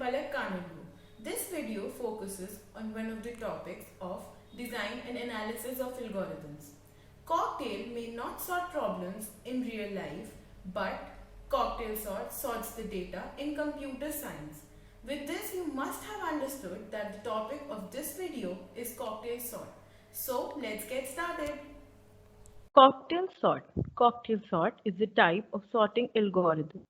This video focuses on one of the topics of design and analysis of algorithms. Cocktail may not sort problems in real life, but cocktail sort sorts the data in computer science. With this, you must have understood that the topic of this video is cocktail sort. So let's get started. Cocktail sort. Cocktail sort is a type of sorting algorithm.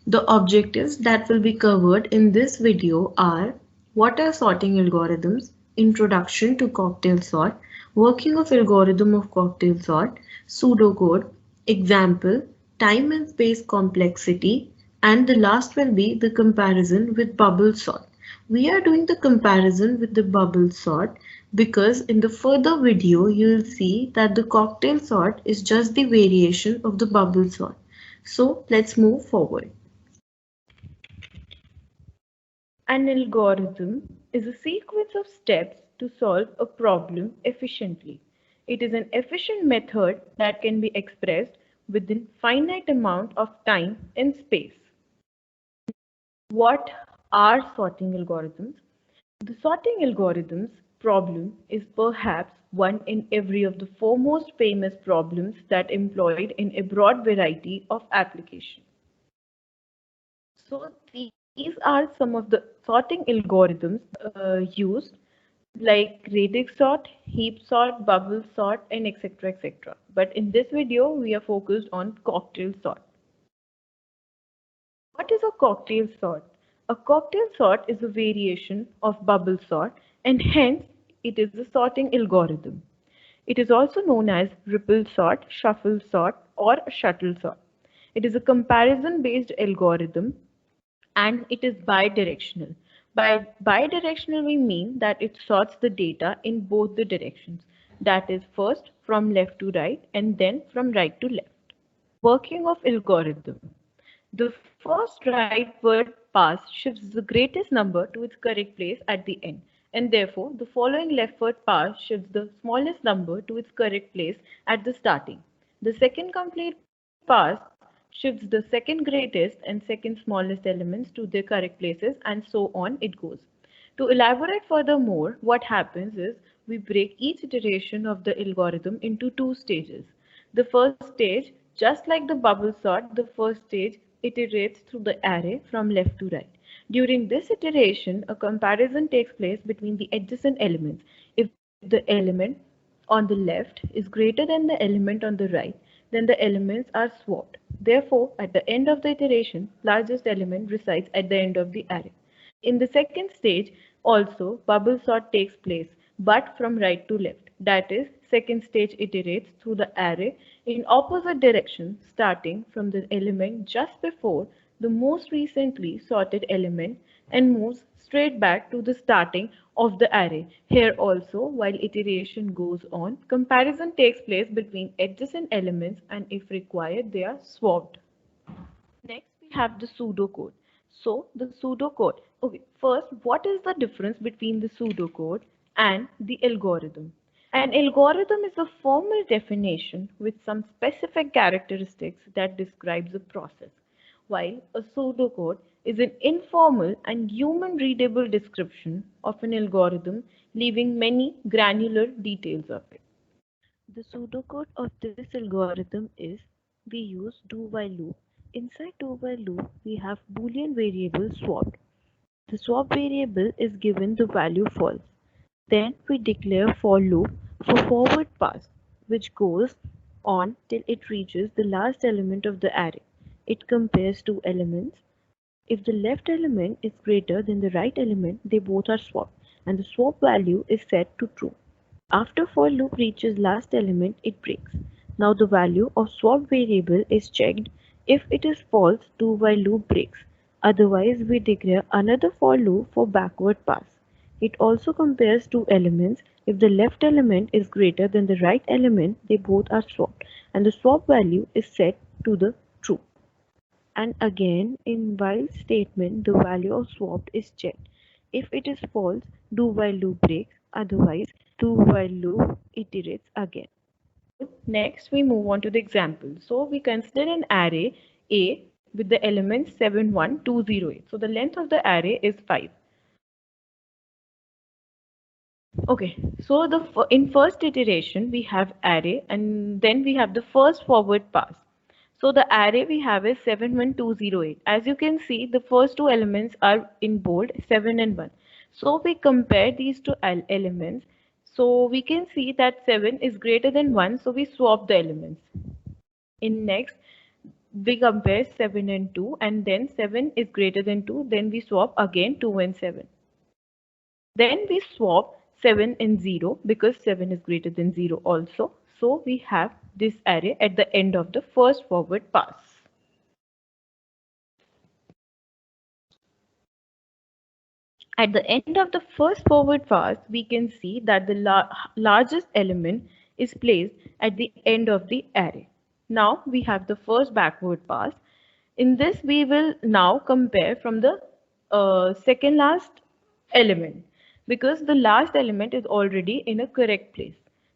The objectives that will be covered in this video are: what are sorting algorithms, introduction to cocktail sort, working of algorithm of cocktail sort, pseudocode, example, time and space complexity, and the last will be the comparison with bubble sort. We are doing the comparison with the bubble sort because in the further video you will see that the cocktail sort is just the variation of the bubble sort. So let's move forward. An algorithm is a sequence of steps to solve a problem efficiently. It is an efficient method that can be expressed within finite amount of time and space. What are sorting algorithms? The sorting algorithms problem is perhaps one in every of the four most famous problems that employed in a broad variety of applications. So these are some of the sorting algorithms used, like radix sort, heap sort, bubble sort, and etc. etc. But in this video, we are focused on cocktail sort. What is a cocktail sort? A cocktail sort is a variation of bubble sort, and hence it is a sorting algorithm. It is also known as ripple sort, shuffle sort, or shuttle sort. It is a comparison-based algorithm and it is bidirectional. By bidirectional, we mean that it sorts the data in both the directions. That is, first from left to right and then from right to left. Working of algorithm. The first rightward pass shifts the greatest number to its correct place at the end, and therefore the following leftward pass shifts the smallest number to its correct place at the starting. The second complete pass shifts the second greatest and second smallest elements to their correct places, and so on it goes. To elaborate furthermore, what happens is we break each iteration of the algorithm into two stages. The first stage, just like the bubble sort, the first stage iterates through the array from left to right. During this iteration, a comparison takes place between the adjacent elements. If the element on the left is greater than the element on the right, then the elements are swapped. Therefore, at the end of the iteration, largest element resides at the end of the array. In the second stage, also bubble sort takes place, but from right to left. That is, second stage iterates through the array in opposite direction, starting from the element just before the most recently sorted element and moves straight back to the starting of the array. Here also, while iteration goes on, comparison takes place between adjacent elements and if required, they are swapped. Next, we have the pseudocode. So, the pseudocode. Okay, first, what is the difference between the pseudocode and the algorithm? An algorithm is a formal definition with some specific characteristics that describes a process, while a pseudocode is an informal and human-readable description of an algorithm, leaving many granular details of it. The pseudocode of this algorithm is we use do-while loop. Inside do-while loop, we have Boolean variable swapped. The swap variable is given the value false. Then we declare for loop for forward pass, which goes on till it reaches the last element of the array. It compares two elements. If the left element is greater than the right element, they both are swapped, and the swap value is set to true. After for loop reaches last element, it breaks. Now the value of swap variable is checked. If it is false, do while loop breaks. Otherwise, we declare another for loop for backward pass. It also compares two elements. If the left element is greater than the right element, they both are swapped, and the swap value is set to the true. And again, in while statement, the value of swapped is checked. If it is false, do while loop breaks. Otherwise, do while loop iterates again. Next, we move on to the example. So we consider an array A with the elements 7, 1, 2, 0, 8. So the length of the array is 5. Okay, so in first iteration we have array and then we have the first forward pass. So the array we have is 71208. As you can see, the first two elements are in bold, 7 and 1. So we compare these two elements. So we can see that 7 is greater than 1, so we swap the elements. In next, we compare 7 and 2, and then 7 is greater than 2, then we swap again 2 and 7. Then we swap 7 and 0 because 7 is greater than 0 also. So we have this array at the end of the first forward pass. At the end of the first forward pass, we can see that the largest element is placed at the end of the array. Now we have the first backward pass. In this, we will now compare from the second last element because the last element is already in a correct place.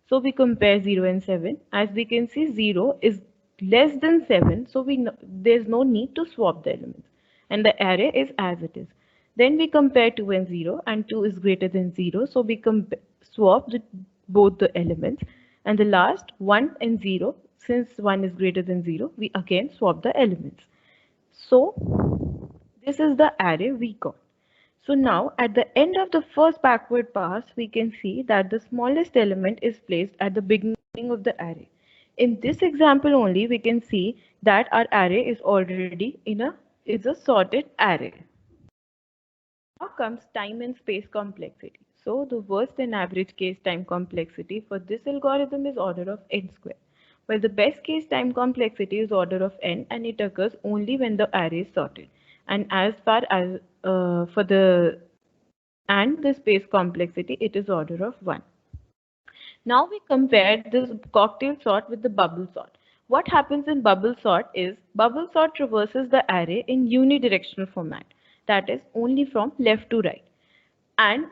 So we compare 0 and 7. As we can see, 0 is less than 7, so there's no need to swap the elements. And the array is as it is. Then we compare 2 and 0, and 2 is greater than 0, so we swap both the elements. And the last 1 and 0, since 1 is greater than 0, we again swap the elements. So this is the array we got. So now at the end of the first backward pass, we can see that the smallest element is placed at the beginning of the array. In this example only, we can see that our array is already is a sorted array. Now comes time and space complexity. So the worst and average case time complexity for this algorithm is order of n square. While the best case time complexity is order of n and it occurs only when the array is sorted. And as far as for the space complexity, it is order of 1. Now we compare this cocktail sort with the bubble sort. What happens in bubble sort is bubble sort traverses the array in unidirectional format, that is only from left to right. And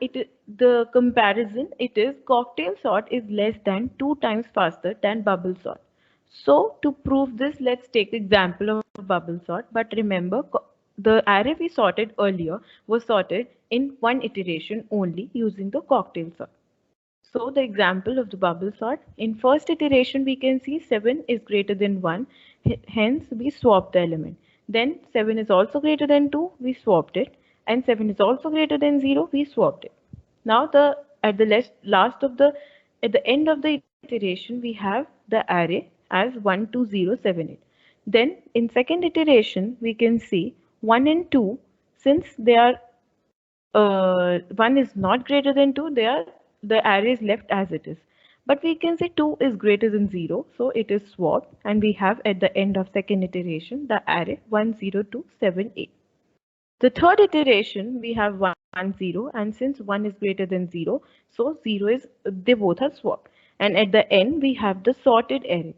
the comparison, it is cocktail sort is less than 2 times faster than bubble sort. So to prove this, let's take example of bubble sort. But remember, the array we sorted earlier was sorted in one iteration only using the cocktail sort. So the example of the bubble sort, in first iteration we can see 7 is greater than 1, hence we swap the element. Then 7 is also greater than 2, we swapped it, and 7 is also greater than 0, we swapped it. Now at the last of the at the end of the iteration we have the array as 1 2 0 7 8. Then in second iteration we can see 1 and 2, since they are 1 is not greater than 2, the array is left as it is. But we can say 2 is greater than 0, so it is swapped, and we have at the end of second iteration the array 1 0 2 7 8. The third iteration we have 1 0, and since 1 is greater than 0, so 0 is they both are swapped. And at the end we have the sorted array.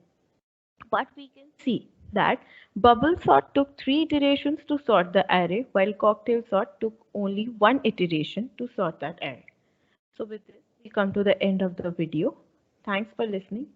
But we can see that bubble sort took 3 iterations to sort the array, while cocktail sort took only 1 iteration to sort that array. So with this, we come to the end of the video. Thanks for listening.